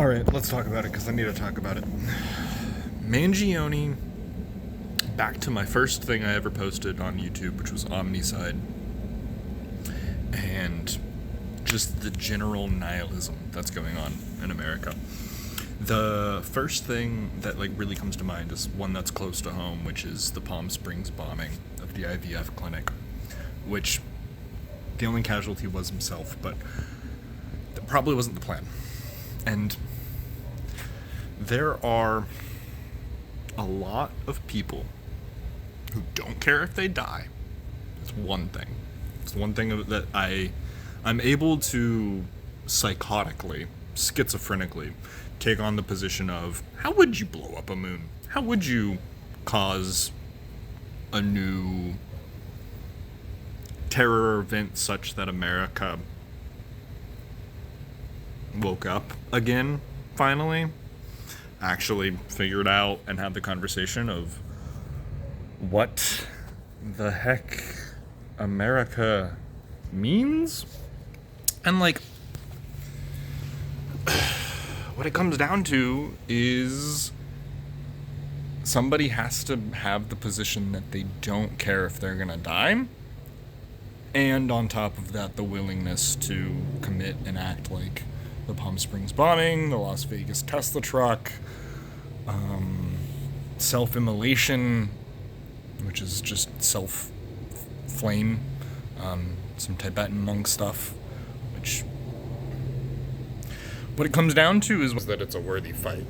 Alright, let's talk about it, because I need to talk about it. Mangione, back to my first thing I ever posted on YouTube, which was Omnicide, and just the general nihilism that's going on in America. The first thing that really comes to mind is one that's close to home, which is the Palm Springs bombing of the IVF clinic, which the only casualty was himself, but that probably wasn't the plan. And there are a lot of people who don't care if they die. It's one thing. It's one thing that I'm able to psychotically, schizophrenically take on the position of, how would you blow up a moon? How would you cause a new terror event such that America woke up again, finally? Actually figured out and had the conversation of what the heck America means? And what it comes down to is somebody has to have the position that they don't care if they're gonna die, and on top of that, the willingness to commit and act like the Palm Springs bombing, the Las Vegas Tesla truck, self-immolation, which is just self-flame, some Tibetan monk stuff, which what it comes down to is that it's a worthy fight.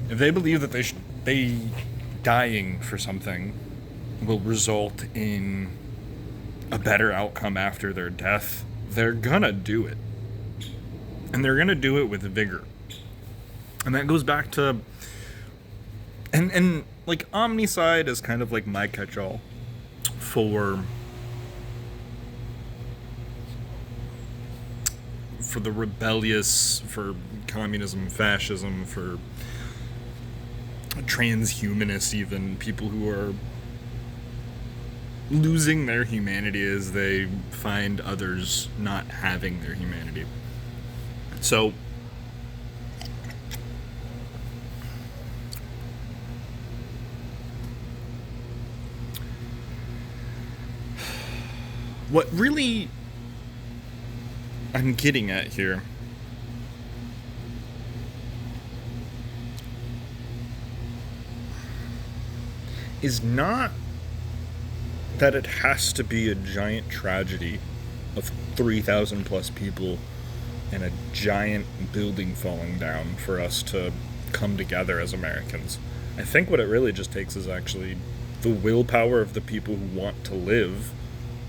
If they believe that they dying for something will result in a better outcome after their death, they're gonna do it. And they're gonna do it with vigor. And that goes back to and Omnicide is kind of like my catch-all for the rebellious, for communism, fascism, for transhumanists, even people who are losing their humanity as they find others not having their humanity. So what really I'm getting at here is not that it has to be a giant tragedy of 3,000 plus people and a giant building falling down for us to come together as Americans. I think what it really just takes is actually the willpower of the people who want to live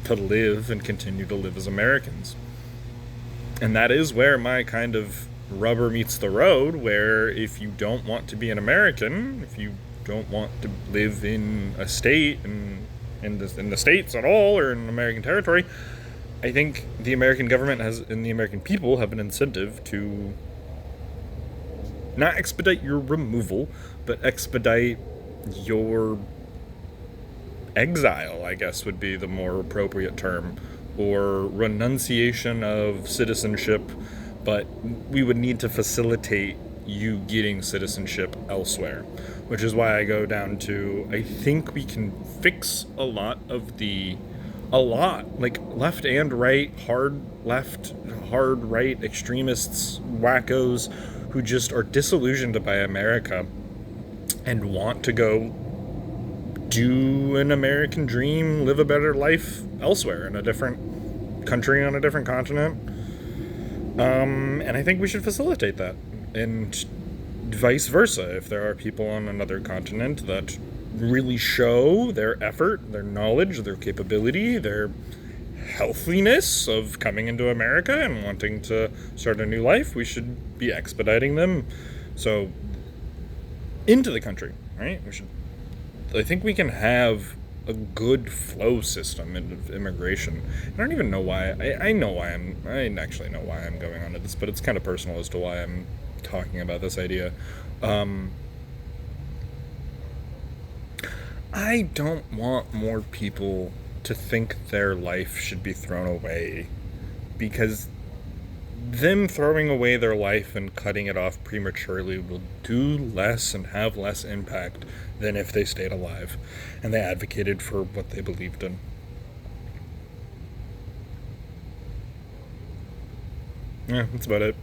and continue to live as Americans. And that is where my kind of rubber meets the road, where if you don't want to be an American, if you don't want to live in a state and in the states at all, or in American territory, I think the American government and the American people have an incentive to not expedite your removal, but expedite your exile, I guess would be the more appropriate term, or renunciation of citizenship, but we would need to facilitate you getting citizenship elsewhere, which is why I go down to, I think we can fix a lot, left and right, hard left, hard right extremists, wackos, who just are disillusioned by America and want to go do an American dream, live a better life elsewhere in a different country, on a different continent. And I think we should facilitate that. And vice versa, if there are people on another continent that really show their effort, their knowledge, their capability, their healthiness of coming into America and wanting to start a new life, we should be expediting them so into the country, right? I think we can have a good flow system of immigration. I don't even know why. I actually know why I'm going on to this, but it's kind of personal as to why I'm talking about this idea. I don't want more people to think their life should be thrown away because them throwing away their life and cutting it off prematurely will do less and have less impact than if they stayed alive and they advocated for what they believed in. Yeah, that's about it.